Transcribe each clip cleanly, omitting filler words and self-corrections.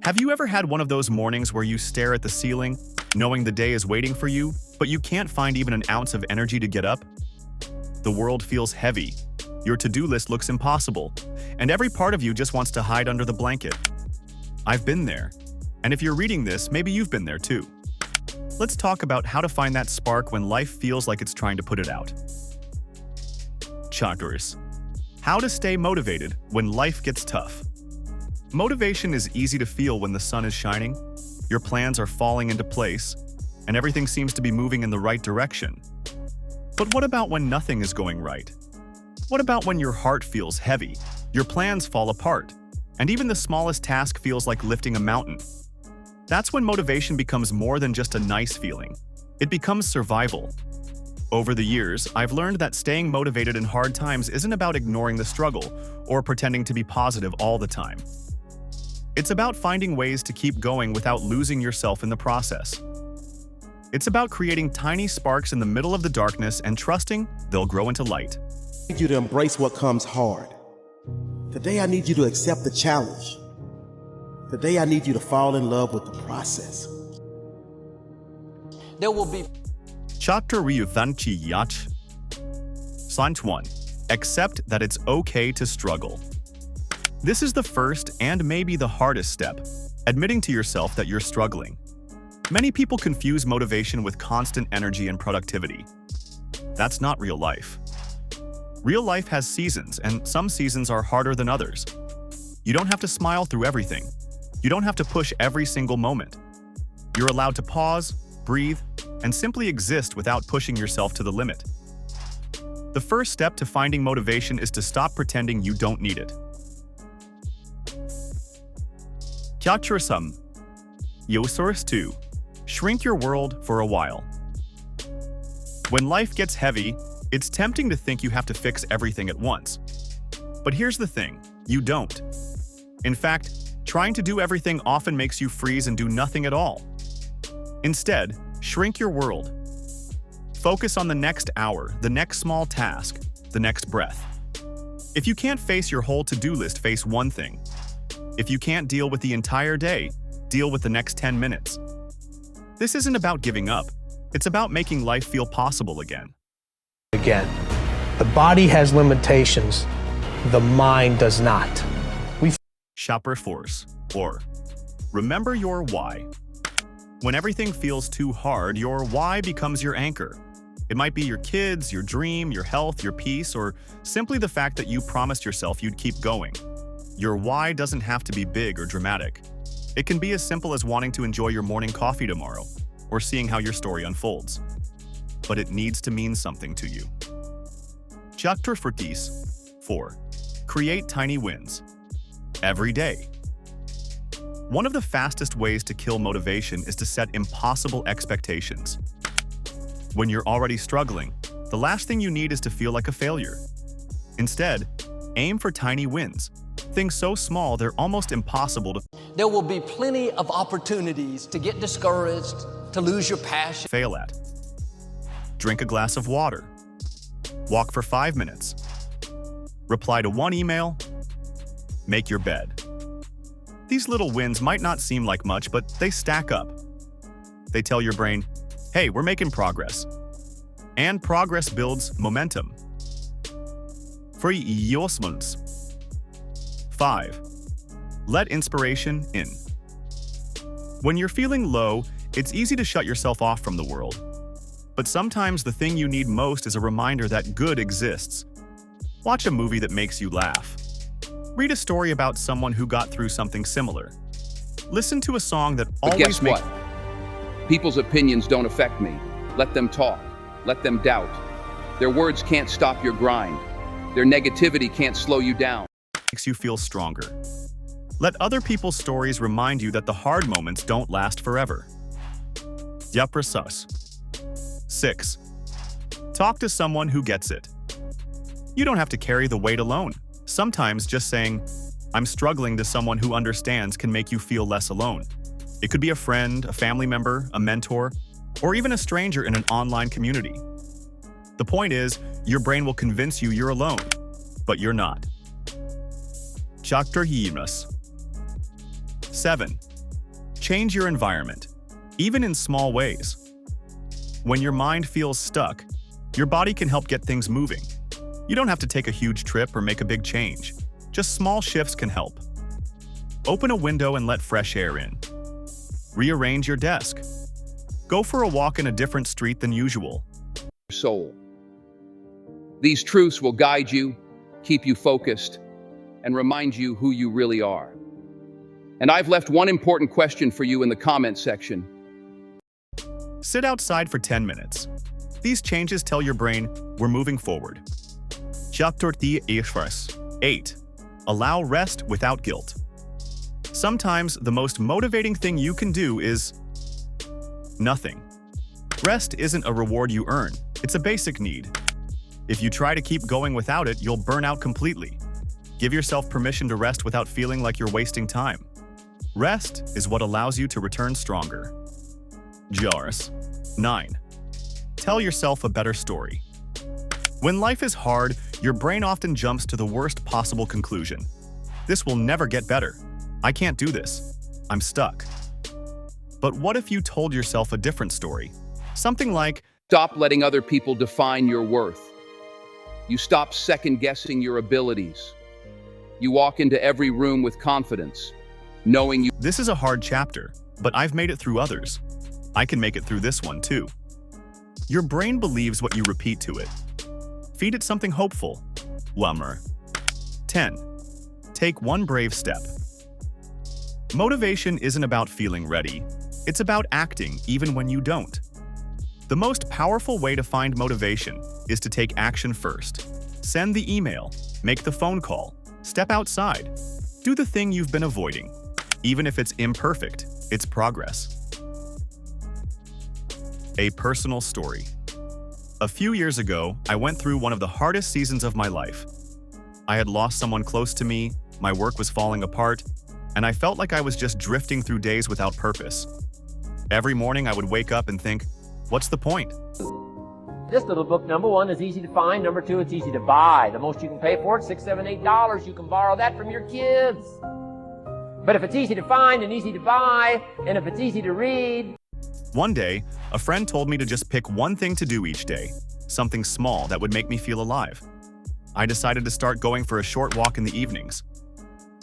Have you ever had one of those mornings where you stare at the ceiling, knowing the day is waiting for you, but you can't find even an ounce of energy to get up? The world feels heavy, your to-do list looks impossible, and every part of you just wants to hide under the blanket. I've been there, and if you're reading this, maybe you've been there too. Let's talk about how to find that spark when life feels like it's trying to put it out. Chakras. How to stay motivated when life gets tough. Motivation is easy to feel when the sun is shining, your plans are falling into place, and everything seems to be moving in the right direction. But what about when nothing is going right? What about when your heart feels heavy, your plans fall apart, and even the smallest task feels like lifting a mountain? That's when motivation becomes more than just a nice feeling. It becomes survival. Over the years, I've learned that staying motivated in hard times isn't about ignoring the struggle or pretending to be positive all the time. It's about finding ways to keep going without losing yourself in the process. It's about creating tiny sparks in the middle of the darkness and trusting they'll grow into light. I need you to embrace what comes hard. Today I need you to accept the challenge. Today I need you to fall in love with the process. There will be Chapter Ryuthanchi Yach. Science 1. Accept that it's okay to struggle. This is the first and maybe the hardest step, admitting to yourself that you're struggling. Many people confuse motivation with constant energy and productivity. That's not real life. Real life has seasons, and some seasons are harder than others. You don't have to smile through everything. You don't have to push every single moment. You're allowed to pause, breathe, and simply exist without pushing yourself to the limit. The first step to finding motivation is to stop pretending you don't need it. Kyatrasam. Yosource 2. Shrink your world for a while. When life gets heavy, it's tempting to think you have to fix everything at once. But here's the thing, you don't. In fact, trying to do everything often makes you freeze and do nothing at all. Instead, shrink your world. Focus on the next hour, the next small task, the next breath. If you can't face your whole to-do list, face one thing. If you can't deal with the entire day, deal with the next 10 minutes. This isn't about giving up. It's about making life feel possible again. The body has limitations, the mind does not. Shopper Force, or remember your why. When everything feels too hard, your why becomes your anchor. It might be your kids, your dream, your health, your peace, or simply the fact that you promised yourself you'd keep going. Your why doesn't have to be big or dramatic. It can be as simple as wanting to enjoy your morning coffee tomorrow, or seeing how your story unfolds. But it needs to mean something to you. Chapter 4. Create tiny wins. Every day. One of the fastest ways to kill motivation is to set impossible expectations. When you're already struggling, the last thing you need is to feel like a failure. Instead, aim for tiny wins. Things so small they're almost impossible to There will be plenty of opportunities to get discouraged, to lose your passion. fail at. Drink a glass of water. Walk for 5 minutes. Reply to one email. Make your bed. These little wins might not seem like much, but they stack up. They tell your brain, hey, we're making progress. And progress builds momentum. 5. Let inspiration in. When you're feeling low, it's easy to shut yourself off from the world. But sometimes the thing you need most is a reminder that good exists. Watch a movie that makes you laugh. Read a story about someone who got through something similar. Listen to a song that But always guess what? People's opinions don't affect me. Let them talk. Let them doubt. Their words can't stop your grind. Their negativity can't slow you down. makes you feel stronger. Let other people's stories remind you that the hard moments don't last forever. Yaprasus. 6. Talk to someone who gets it. You don't have to carry the weight alone. Sometimes just saying, I'm struggling to someone who understands can make you feel less alone. It could be a friend, a family member, a mentor, or even a stranger in an online community. The point is, your brain will convince you you're alone, but you're not. Chakra Himas. 7. Change your environment, even in small ways. When your mind feels stuck, your body can help get things moving. You don't have to take a huge trip or make a big change. Just small shifts can help. Open a window and let fresh air in. Rearrange your desk. Go for a walk in a different street than usual. Soul. These truths will guide you, keep you focused, and remind you who you really are. And I've left one important question for you in the comment section. Sit outside for 10 minutes. These changes tell your brain we're moving forward. 8. Allow rest without guilt. Sometimes the most motivating thing you can do is nothing. Rest isn't a reward you earn, it's a basic need. If you try to keep going without it, you'll burn out completely. Give yourself permission to rest without feeling like you're wasting time. Rest is what allows you to return stronger. 9. Tell yourself a better story. When life is hard, your brain often jumps to the worst possible conclusion. This will never get better. I can't do this. I'm stuck. But what if you told yourself a different story? Something like, Stop letting other people define your worth. You stop second-guessing your abilities. You walk into every room with confidence, knowing you. this is a hard chapter, but I've made it through others. I can make it through this one too. Your brain believes what you repeat to it. Feed it something hopeful. 10. Take one brave step. Motivation isn't about feeling ready. It's about acting even when you don't. The most powerful way to find motivation is to take action first. Send the email, make the phone call, step outside. Do the thing you've been avoiding. Even if it's imperfect, it's progress. A personal story. A few years ago, I went through one of the hardest seasons of my life. I had lost someone close to me, my work was falling apart, and I felt like I was just drifting through days without purpose. Every morning I would wake up and think, what's the point? This little book, number one, is easy to find. Number two, it's easy to buy. The most you can pay for it, $6, $7, $8. You can borrow that from your kids. But if it's easy to find and easy to buy, and if it's easy to read. One day, a friend told me to just pick one thing to do each day, something small that would make me feel alive. I decided to start going for a short walk in the evenings.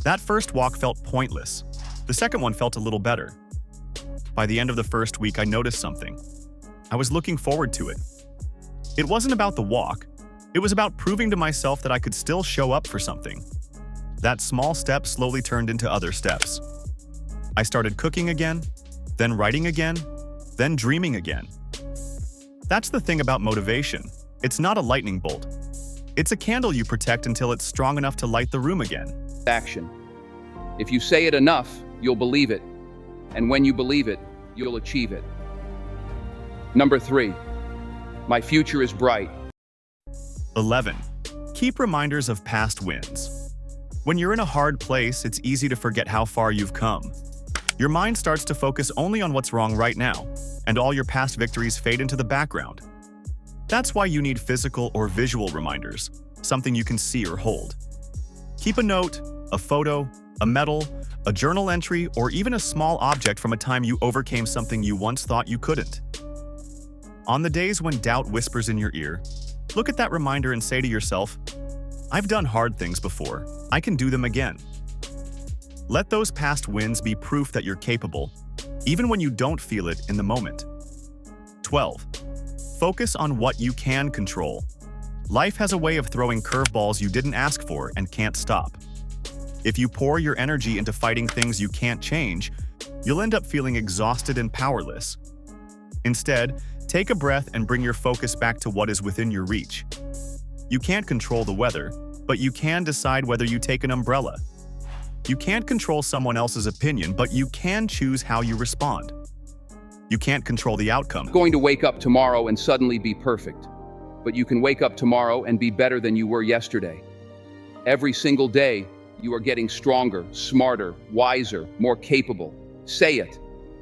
That first walk felt pointless. The second one felt a little better. By the end of the first week, I noticed something. I was looking forward to it. It wasn't about the walk. It was about proving to myself that I could still show up for something. That small step slowly turned into other steps. I started cooking again, then writing again, then dreaming again. That's the thing about motivation. It's not a lightning bolt. It's a candle you protect until it's strong enough to light the room again. Action. If you say it enough, you'll believe it. And when you believe it, you'll achieve it. Number 3. My future is bright. 11. Keep reminders of past wins. When you're in a hard place, it's easy to forget how far you've come. Your mind starts to focus only on what's wrong right now, and all your past victories fade into the background. That's why you need physical or visual reminders, something you can see or hold. Keep a note, a photo, a medal, a journal entry, or even a small object from a time you overcame something you once thought you couldn't. On the days when doubt whispers in your ear, look at that reminder and say to yourself, I've done hard things before. I can do them again. Let those past wins be proof that you're capable, even when you don't feel it in the moment. 12. Focus on what you can control. Life has a way of throwing curveballs you didn't ask for and can't stop. If you pour your energy into fighting things you can't change, you'll end up feeling exhausted and powerless. Instead, take a breath and bring your focus back to what is within your reach. You can't control the weather, but you can decide whether you take an umbrella. You can't control someone else's opinion, but you can choose how you respond. You can't control the outcome. You're going to wake up tomorrow and suddenly be perfect. But you can wake up tomorrow and be better than you were yesterday. Every single day, you are getting stronger, smarter, wiser, more capable. Say it.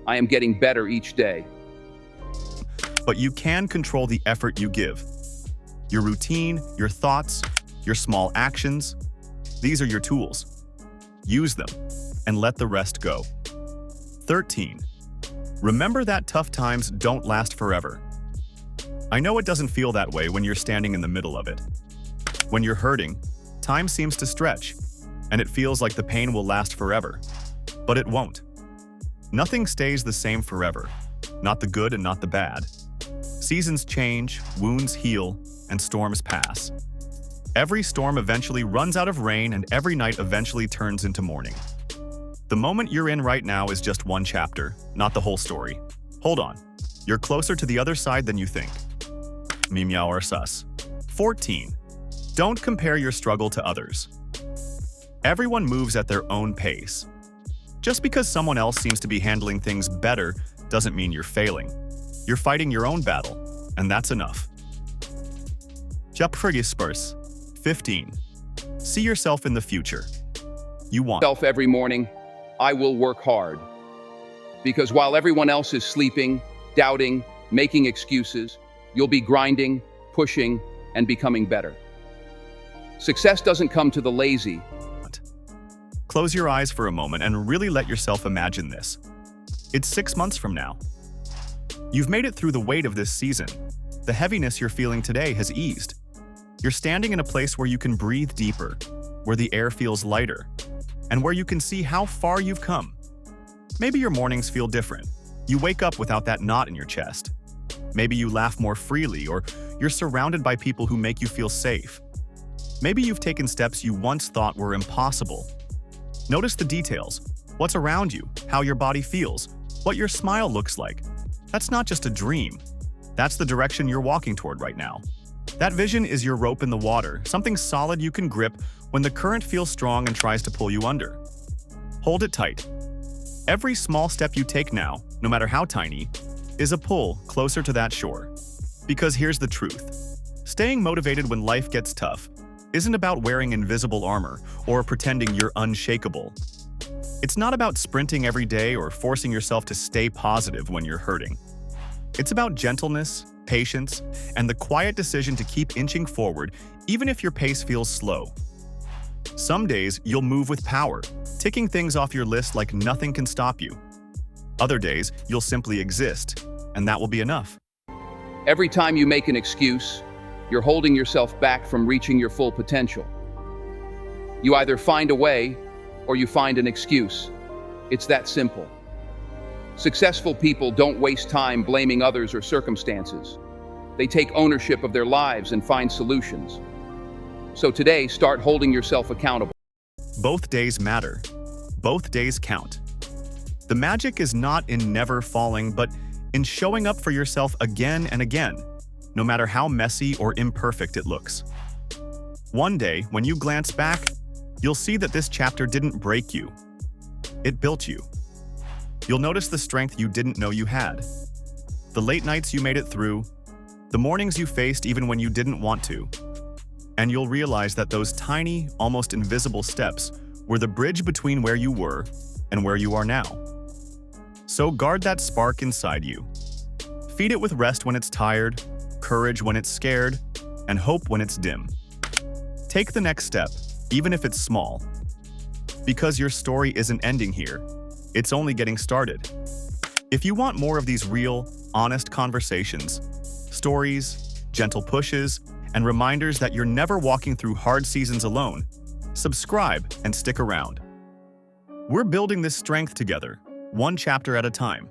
I am getting better each day. But you can control the effort you give. Your routine, your thoughts, your small actions. These are your tools. Use them and let the rest go. 13. Remember that tough times don't last forever. I know it doesn't feel that way when you're standing in the middle of it. When you're hurting, time seems to stretch, and it feels like the pain will last forever. But it won't. Nothing stays the same forever, not the good and not the bad. Seasons change, wounds heal, and storms pass. Every storm eventually runs out of rain, and every night eventually turns into morning. The moment you're in right now is just one chapter, not the whole story. Hold on. You're closer to the other side than you think. Mimya or sus. 14. Don't compare your struggle to others. Everyone moves at their own pace. Just because someone else seems to be handling things better doesn't mean you're failing. You're fighting your own battle, and that's enough. Spurs. 15. See yourself in the future. You want Self every morning, I will work hard. Because while everyone else is sleeping, doubting, making excuses, you'll be grinding, pushing, and becoming better. Success doesn't come to the lazy. Close your eyes for a moment and really let yourself imagine this. It's 6 months from now. You've made it through the weight of this season. The heaviness you're feeling today has eased. You're standing in a place where you can breathe deeper, where the air feels lighter, and where you can see how far you've come. Maybe your mornings feel different. You wake up without that knot in your chest. Maybe you laugh more freely, or you're surrounded by people who make you feel safe. Maybe you've taken steps you once thought were impossible. Notice the details. What's around you, how your body feels, what your smile looks like. That's not just a dream. That's the direction you're walking toward right now. That vision is your rope in the water, something solid you can grip when the current feels strong and tries to pull you under. Hold it tight. Every small step you take now, no matter how tiny, is a pull closer to that shore. Because here's the truth. Staying motivated when life gets tough isn't about wearing invisible armor or pretending you're unshakable. It's not about sprinting every day or forcing yourself to stay positive when you're hurting. It's about gentleness, patience, and the quiet decision to keep inching forward even if your pace feels slow. Some days you'll move with power, ticking things off your list like nothing can stop you. Other days you'll simply exist, and that will be enough. Every time you make an excuse, you're holding yourself back from reaching your full potential. You either find a way or you find an excuse. It's that simple. Successful people don't waste time blaming others or circumstances. They take ownership of their lives and find solutions. So today, start holding yourself accountable. Both days matter. Both days count. The magic is not in never falling, but in showing up for yourself again and again, no matter how messy or imperfect it looks. One day, when you glance back, you'll see that this chapter didn't break you. It built you. You'll notice the strength you didn't know you had. The late nights you made it through, the mornings you faced even when you didn't want to. And you'll realize that those tiny, almost invisible steps were the bridge between where you were and where you are now. So guard that spark inside you. Feed it with rest when it's tired, courage when it's scared, and hope when it's dim. Take the next step, even if it's small. Because your story isn't ending here. It's only getting started. If you want more of these real, honest conversations, stories, gentle pushes, and reminders that you're never walking through hard seasons alone, subscribe and stick around. We're building this strength together, one chapter at a time.